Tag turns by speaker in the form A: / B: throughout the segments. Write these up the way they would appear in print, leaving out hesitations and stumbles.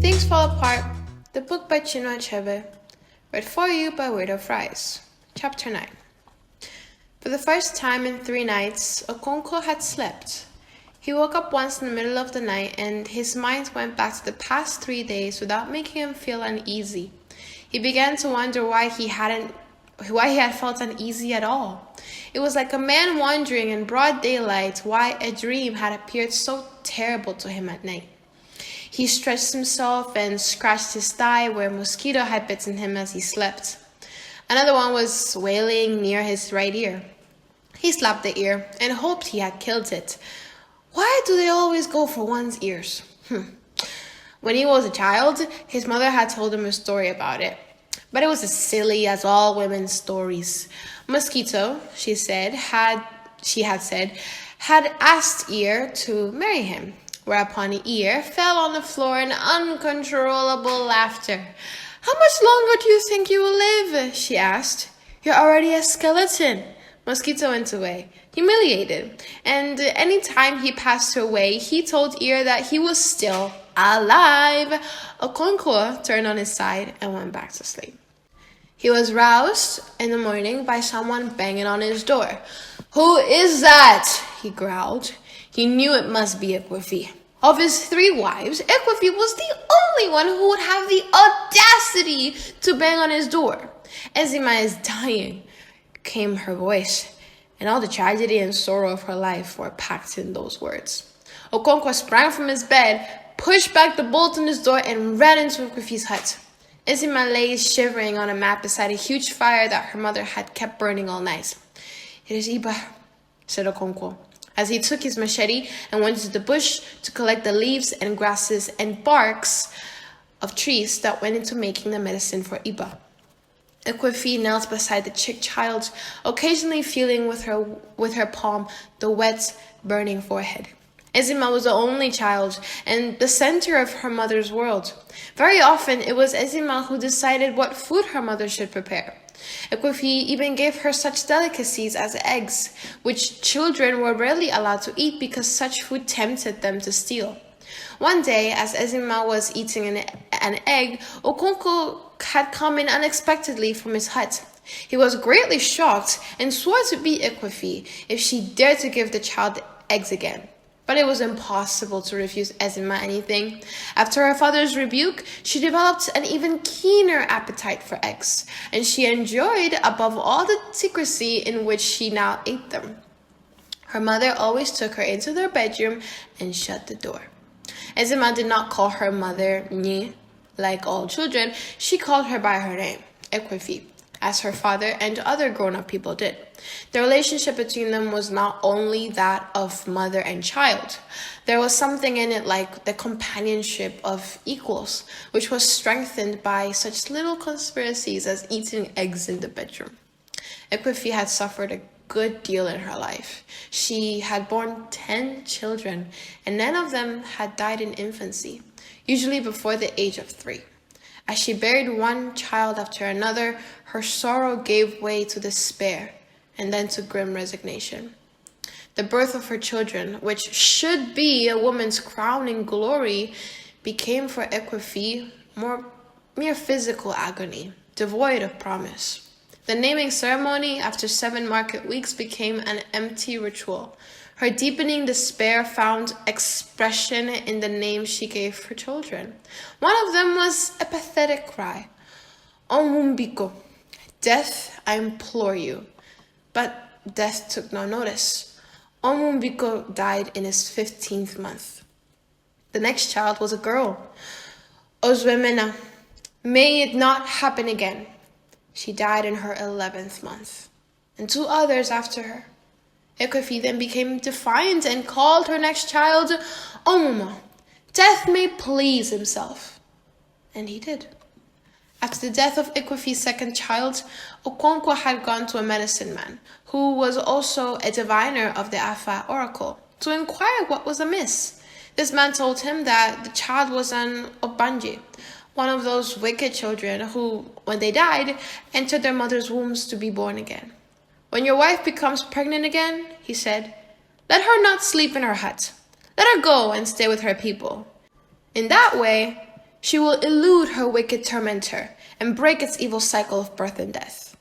A: Things Fall Apart, the book by Chinua Achebe, read for you by Weirdo Fries. Chapter 9. For the first time in 3 nights, Okonkwo had slept. He woke up once in the middle of the night and his mind went back to the past 3 days without making him feel uneasy. He began to wonder why he had felt uneasy at all. It was like a man wondering in broad daylight why a dream had appeared so terrible to him at night. He stretched himself and scratched his thigh where a mosquito had bitten him as he slept. Another one was wailing near his right ear. He slapped the ear and hoped he had killed it. Why do they always go for one's ears? When he was a child, his mother had told him a story about it. But it was as silly as all women's stories. Mosquito, she had asked Ear to marry him, whereupon Ear fell on the floor in uncontrollable laughter. "How much longer do you think you will live?" she asked. "You're already a skeleton." Mosquito went away, humiliated, and any time he passed her way, he told Ear that he was still alive. Okonkwo turned on his side and went back to sleep. He was roused in the morning by someone banging on his door. "Who is that?" he growled. He knew it must be Ekwefi. Of his 3 wives, Ekwefi was the only one who would have the audacity to bang on his door. "Ezima is dying," came her voice, and all the tragedy and sorrow of her life were packed in those words. Okonkwo sprang from his bed, pushed back the bolt on his door, and ran into Ekwefi's hut. Ezima lay shivering on a mat beside a huge fire that her mother had kept burning all night. "It is Iba," said Okonkwo, as he took his machete and went into the bush to collect the leaves and grasses and barks of trees that went into making the medicine for Iba. Ekwefi knelt beside the child, occasionally feeling with her palm the wet, burning forehead. Ezima was the only child and the center of her mother's world. Very often, it was Ezima who decided what food her mother should prepare. Ekwefi even gave her such delicacies as eggs, which children were rarely allowed to eat because such food tempted them to steal. One day, as Ezima was eating an egg, Okonkwo had come in unexpectedly from his hut. He was greatly shocked and swore to beat Ekwefi if she dared to give the child eggs again. But it was impossible to refuse Ezima anything. After her father's rebuke, she developed an even keener appetite for eggs, and she enjoyed above all the secrecy in which she now ate them. Her mother always took her into their bedroom and shut the door. Ezima did not call her mother Nyi. Like all children, she called her by her name, Ekwefi, as her father and other grown-up people did. The relationship between them was not only that of mother and child. There was something in it like the companionship of equals, which was strengthened by such little conspiracies as eating eggs in the bedroom. Ekwefi had suffered a good deal in her life. She had borne 10 children, and none of them had died in infancy, usually before the age of 3. As she buried one child after another, her sorrow gave way to despair and then to grim resignation. The birth of her children, which should be a woman's crowning glory, became for Ekwefi mere physical agony, devoid of promise. The naming ceremony after 7 market weeks became an empty ritual. Her deepening despair found expression in the names she gave her children. One of them was a pathetic cry. "Omumbiko, death, I implore you." But death took no notice. Omumbiko died in his 15th month. The next child was a girl. Ozwemena, may it not happen again. She died in her 11th month, and 2 others after her. Ekwefi then became defiant and called her next child Omuma. Death may please himself. And he did. After the death of Ekwefi's 2nd child, Okonkwo had gone to a medicine man, who was also a diviner of the Afa oracle, to inquire what was amiss. This man told him that the child was an Obanje, one of those wicked children who, when they died, entered their mother's wombs to be born again. "When your wife becomes pregnant again," he said, "let her not sleep in her hut. Let her go and stay with her people. In that way, she will elude her wicked tormentor and break its evil cycle of birth and death.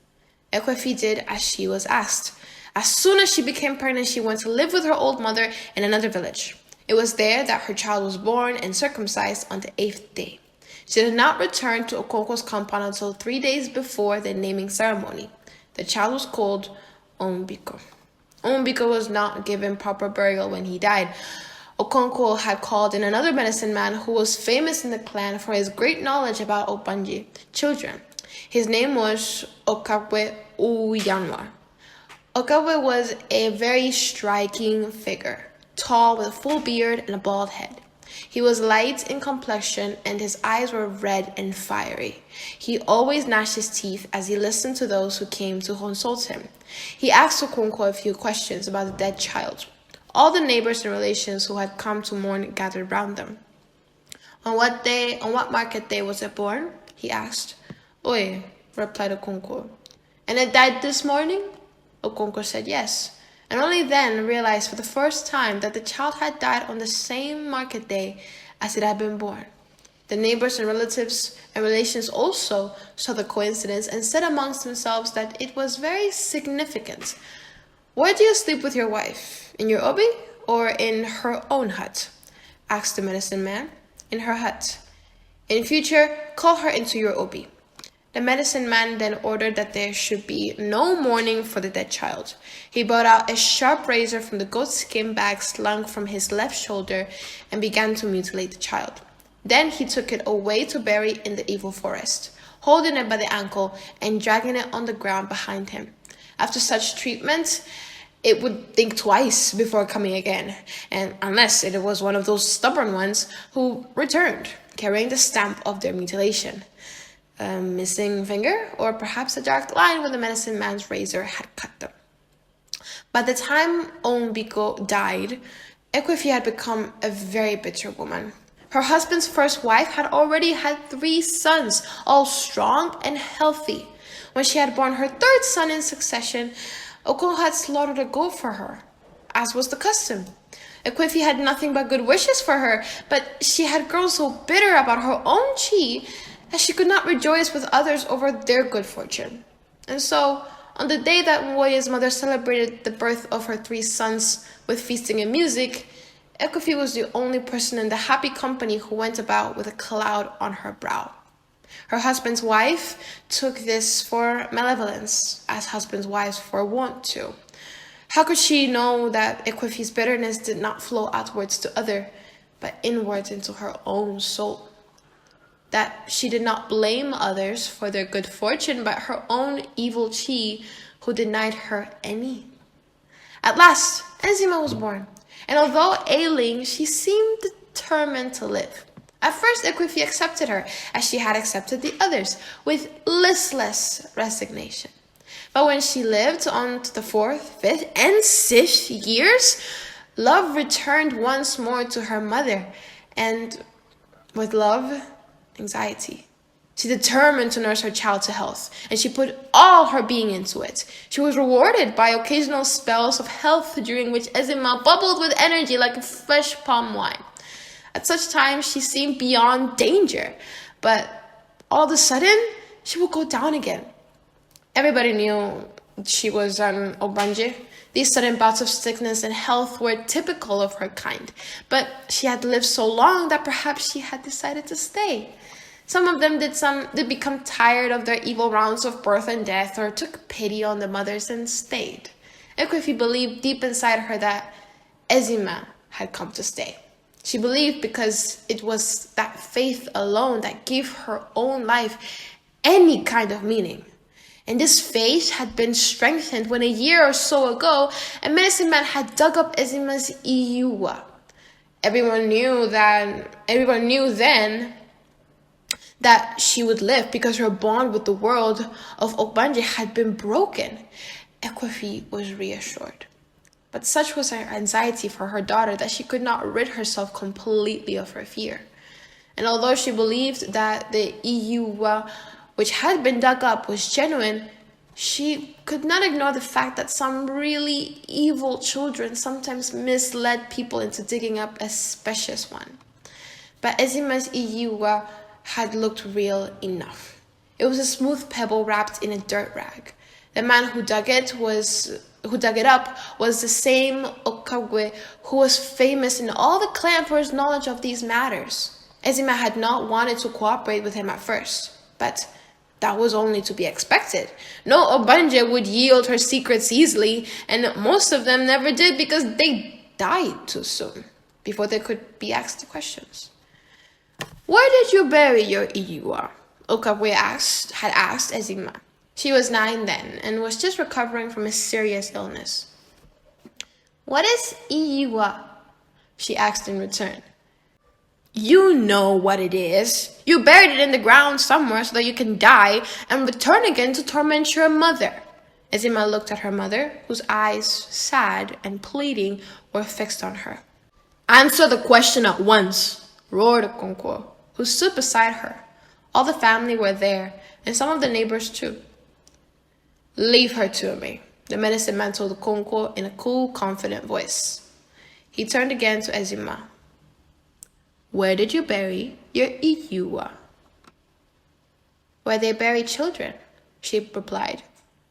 A: Ekwefi did as she was asked. As soon as she became pregnant, she went to live with her old mother in another village. It was there that her child was born and circumcised on the 8th day. She did not return to Okonkwo's compound until 3 days before the naming ceremony. The child was called Ombiko. Ombiko was not given proper burial when he died. Okonkwo had called in another medicine man who was famous in the clan for his great knowledge about Obanji children. His name was Okabwe Uyanwa. Okabwe was a very striking figure, tall with a full beard and a bald head. He was light in complexion and his eyes were red and fiery. He always gnashed his teeth as he listened to those who came to consult him. He asked Okonkwo a few questions about the dead child. All the neighbors and relations who had come to mourn gathered round them. On what market day was it born? He asked. Oye, replied Okonkwo. And it died this morning? Okonkwo said yes, and only then realized for the first time that the child had died on the same market day as it had been born. The neighbors and relatives and relations also saw the coincidence and said amongst themselves that it was very significant. Where do you sleep with your wife? In your obi or in her own hut? Asked the medicine man. In her hut. In future, call her into your obi. The medicine man then ordered that there should be no mourning for the dead child. He brought out a sharp razor from the goatskin bag slung from his left shoulder and began to mutilate the child. Then he took it away to bury in the evil forest, holding it by the ankle and dragging it on the ground behind him. After such treatment, it would think twice before coming again, and unless it was one of those stubborn ones who returned, carrying the stamp of their mutilation. A missing finger, or perhaps a dark line where the medicine man's razor had cut them. By the time Ombiko died, Ekwefi had become a very bitter woman. Her husband's first wife had already had 3 sons, all strong and healthy. When she had born her 3rd son in succession, Okonkwo had slaughtered a goat for her, as was the custom. Ekwefi had nothing but good wishes for her, but she had grown so bitter about her own chi that she could not rejoice with others over their good fortune. And so, on the day that Mwoye's mother celebrated the birth of her 3 sons with feasting and music, Ekwefi was the only person in the happy company who went about with a cloud on her brow. Her husband's wife took this for malevolence, as husbands' wives were wont to. How could she know that Ekwefi's bitterness did not flow outwards to other, but inwards into her own soul? That she did not blame others for their good fortune, but her own evil chi who denied her any. At last, Enzima was born, and although ailing, she seemed determined to live. At first, Ekwefi accepted her, as she had accepted the others, with listless resignation. But when she lived on to the 4th, 5th, and 6th years, love returned once more to her mother, and with love, anxiety. She determined to nurse her child to health, and she put all her being into it. She was rewarded by occasional spells of health during which Ezima bubbled with energy like a fresh palm wine. At such times, she seemed beyond danger, but all of a sudden, she would go down again. Everybody knew she was an Obanje. These sudden bouts of sickness and health were typical of her kind, but she had lived so long that perhaps she had decided to stay. Some of them did become tired of their evil rounds of birth and death, or took pity on the mothers and stayed. Ekwefi believed deep inside her that Ezima had come to stay. She believed because it was that faith alone that gave her own life any kind of meaning. And this faith had been strengthened when a year or so ago, a medicine man had dug up Ezima's Iyuwa. Everyone knew then that she would live because her bond with the world of Ogbanje had been broken. Ekwefi was reassured. But such was her anxiety for her daughter that she could not rid herself completely of her fear. And although she believed that the Iyuwa which had been dug up was genuine, she could not ignore the fact that some really evil children sometimes misled people into digging up a specious one. But Ezima's Iyuwa had looked real enough. It was a smooth pebble wrapped in a dirt rag. The man who dug it up was the same Okagwe who was famous in all the clan for his knowledge of these matters. Ezima had not wanted to cooperate with him at first, but that was only to be expected. No Obanje would yield her secrets easily, and most of them never did because they died too soon before they could be asked the questions. "Where did you bury your Iyiwa?" Okagwe had asked Ezima. She was 9 then and was just recovering from a serious illness. "What is Iyiwa?" she asked in return. "You know what it is. You buried it in the ground somewhere so that you can die and return again to torment your mother." Ezima looked at her mother, whose eyes, sad and pleading, were fixed on her. "Answer the question at once," roared Okonkwo, who stood beside her. All the family were there, and some of the neighbors too. "Leave her to me," the medicine man told Okonkwo in a cool, confident voice. He turned again to Ezima. "Where did you bury your Iyiwa?" "Where they bury children," she replied,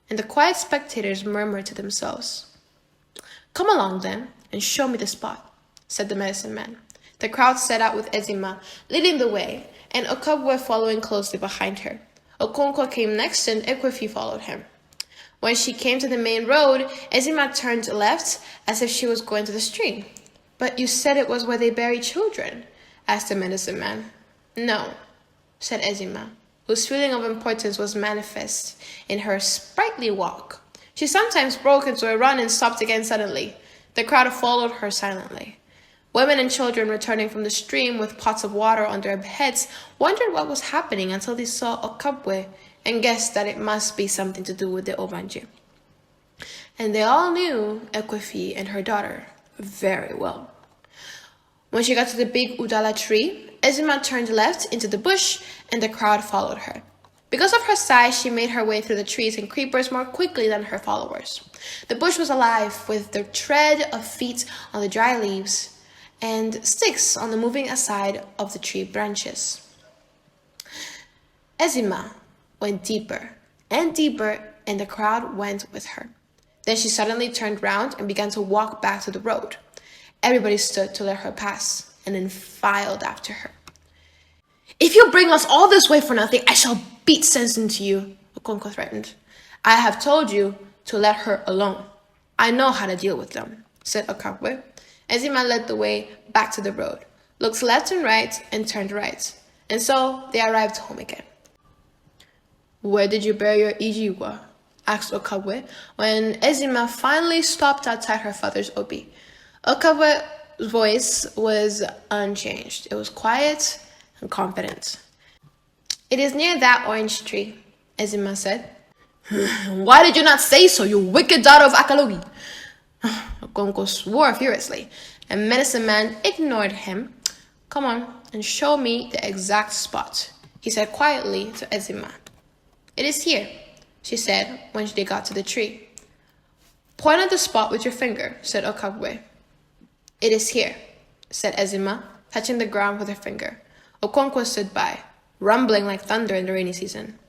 A: and the quiet spectators murmured to themselves. "Come along then, and show me the spot," said the medicine man. The crowd set out with Ezima leading the way, and Okagwe following closely behind her. Okonkwo came next, and Ekwefi followed him. When she came to the main road, Ezima turned left as if she was going to the stream. "But you said it was where they bury children," asked the medicine man. "No," said Ezima, whose feeling of importance was manifest in her sprightly walk. She sometimes broke into a run and stopped again suddenly. The crowd followed her silently. Women and children returning from the stream with pots of water on their heads wondered what was happening until they saw Okabwe and guessed that it must be something to do with the Obanje. And they all knew Ekwefi and her daughter very well. When she got to the big Udala tree, Ezima turned left into the bush and the crowd followed her. Because of her size, she made her way through the trees and creepers more quickly than her followers. The bush was alive with the tread of feet on the dry leaves and sticks on the moving aside of the tree branches. Ezima went deeper and deeper, and the crowd went with her. Then she suddenly turned round and began to walk back to the road. Everybody stood to let her pass, and then filed after her. "If you bring us all this way for nothing, I shall beat sense into you," Okonkwo threatened. "I have told you to let her alone. I know how to deal with them," said Okagwe. Ezima led the way back to the road, looked left and right, and turned right. And so they arrived home again. "Where did you bury your Iyiwa?" asked Okagwe when Ezima finally stopped outside her father's obi. Okagwe's voice was unchanged. It was quiet and confident. "It is near that orange tree," Ezima said. "Why did you not say so, you wicked daughter of Akalogi?" Okonkwo swore furiously, and Medicine Man ignored him. "Come on and show me the exact spot," he said quietly to Ezima. "It is here," she said when they got to the tree. "Point at the spot with your finger," said Okagwe. "It is here," said Ezima, touching the ground with her finger. Okonkwo stood by, rumbling like thunder in the rainy season.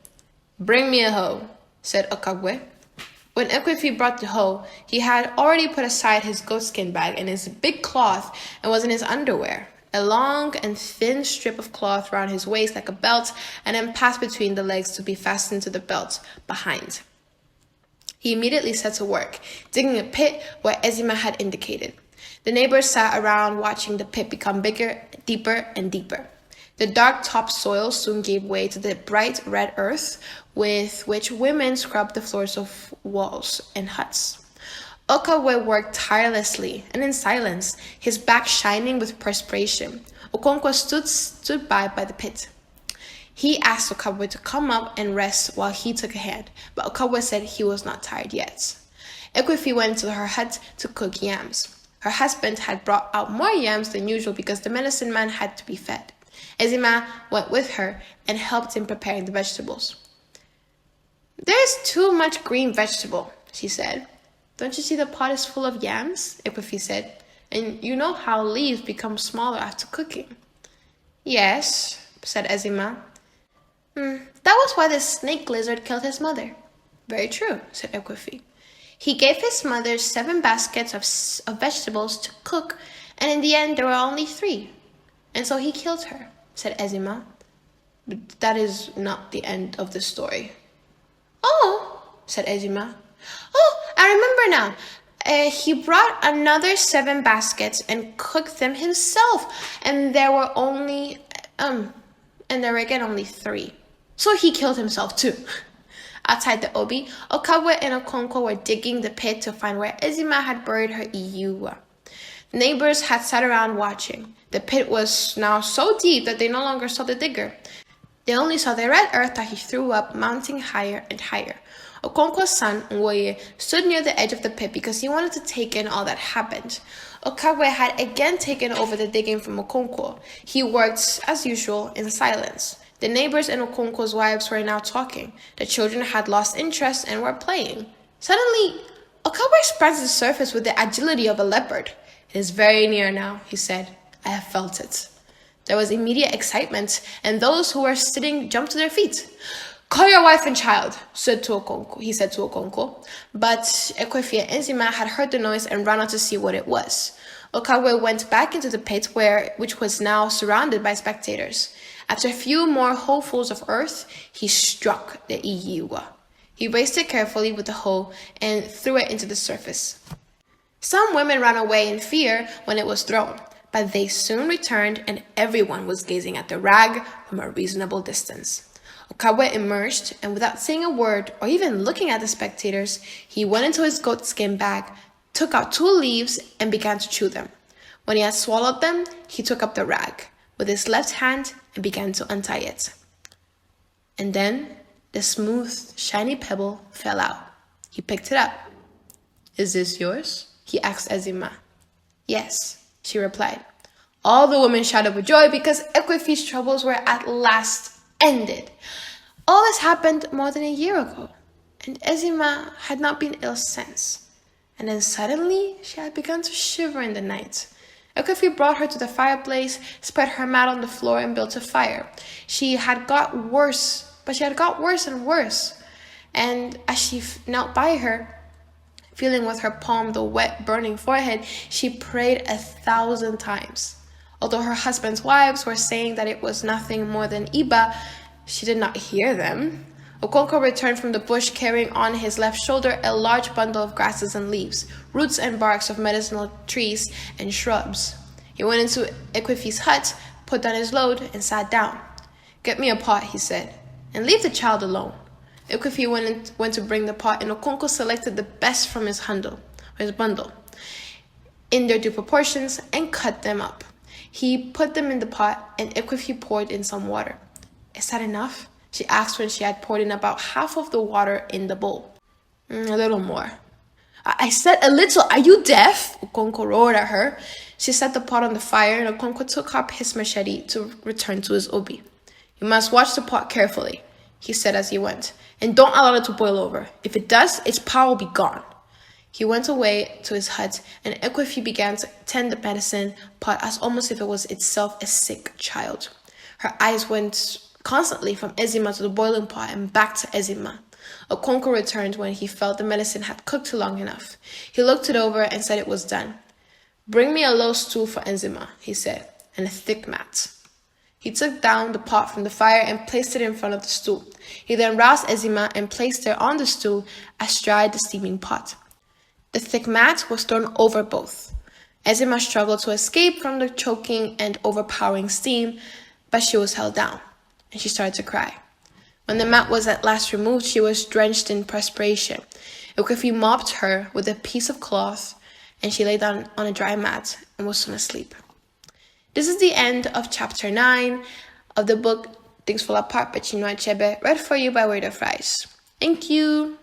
A: "Bring me a hoe," said Okagwe. When Ekwefi brought the hoe, he had already put aside his goatskin bag and his big cloth and was in his underwear, a long and thin strip of cloth round his waist like a belt, and then passed between the legs to be fastened to the belt behind. He immediately set to work, digging a pit where Ezima had indicated. The neighbors sat around watching the pit become bigger, deeper, and deeper. The dark topsoil soon gave way to the bright red earth with which women scrubbed the floors of walls and huts. Okagwe worked tirelessly and in silence, his back shining with perspiration. Okonkwo stood by the pit. He asked Okagwe to come up and rest while he took a hand, but Okagwe said he was not tired yet. Ekwefi went to her hut to cook yams. Her husband had brought out more yams than usual because the medicine man had to be fed. Ezima went with her and helped in preparing the vegetables. "There's too much green vegetable," she said. "Don't you see the pot is full of yams?" Ekwefi said. "And you know how leaves become smaller after cooking." "Yes," said Ezima. That was why the snake lizard killed his mother. Very true, said Equifi. He gave his mother 7 baskets of vegetables to cook, and in the end there were only 3. And so he killed her, said Ezima. But that is not the end of the story. Oh, said Ezima. Oh, I remember now. He brought another 7 baskets and cooked them himself, and there were only, only 3. So he killed himself too. Outside the Obi, Okabwe and Okonkwo were digging the pit to find where Ezima had buried her Iyuwa. Neighbors had sat around watching. The pit was now so deep that they no longer saw the digger. They only saw the red earth that he threw up, mounting higher and higher. Okonkwo's son, Nwoye, stood near the edge of the pit because he wanted to take in all that happened. Okabwe had again taken over the digging from Okonkwo. He worked, as usual, in silence. The neighbors and Okonkwo's wives were now talking. The children had lost interest and were playing. Suddenly, Okabwe sprang to the surface with the agility of a leopard. It is very near now, he said. I have felt it. There was immediate excitement, and those who were sitting jumped to their feet. Call your wife and child, he said to Okonkwo. But Ekwefi and Ezima had heard the noise and ran out to see what it was. Okabwe went back into the pit, which was now surrounded by spectators. After a few more holefuls of earth, he struck the Iyuwa. He raised it carefully with the hoe and threw it into the surface. Some women ran away in fear when it was thrown, but they soon returned and everyone was gazing at the rag from a reasonable distance. Okabwe emerged, and without saying a word or even looking at the spectators, he went into his goatskin bag, took out 2 leaves, and began to chew them. When he had swallowed them, he took up the rag with his left hand and began to untie it. And then the smooth, shiny pebble fell out. He picked it up. Is this yours? He asked Ezima. Yes, she replied. All the women shouted with joy because Ekwefi's troubles were at last ended. All this happened more than a year ago, and Ezima had not been ill since. And then suddenly she had begun to shiver in the night. Ekwefi brought her to the fireplace, spread her mat on the floor, and built a fire. She had got worse, but she had got worse and worse. And as she knelt by her, feeling with her palm the wet, burning forehead, she prayed 1,000 times. Although her husband's wives were saying that it was nothing more than Iba, she did not hear them. Okonkwo returned from the bush carrying on his left shoulder a large bundle of grasses and leaves, roots and barks of medicinal trees and shrubs. He went into Ekwefi's hut, put down his load, and sat down. Get me a pot, he said, and leave the child alone. Ekwefi went to bring the pot, and Okonkwo selected the best from his bundle, in their due proportions, and cut them up. He put them in the pot, and Ekwefi poured in some water. Is that enough? She asked when she had poured in about half of the water in the bowl. A little more. I said a little. Are you deaf? Okonkwo roared at her. She set the pot on the fire, and Okonkwo took up his machete to return to his obi. You must watch the pot carefully, he said as he went, and don't allow it to boil over. If it does, its power will be gone. He went away to his hut, and Ekwefi began to tend the medicine pot as almost if it was itself a sick child. Her eyes went constantly from Ezima to the boiling pot and back to Ezima. Okonkwo returned when he felt the medicine had cooked long enough. He looked it over and said it was done. Bring me a low stool for Ezima, he said, and a thick mat. He took down the pot from the fire and placed it in front of the stool. He then roused Ezima and placed her on the stool astride the steaming pot. The thick mat was thrown over both. Ezima struggled to escape from the choking and overpowering steam, but she was held down, and she started to cry. When the mat was at last removed, she was drenched in perspiration. Ekwefi mopped her with a piece of cloth, and she lay down on a dry mat and was soon asleep. This is the end of chapter 9 of the book Things Fall Apart by Chinua Achebe, read for you by Weirdo. Thank you.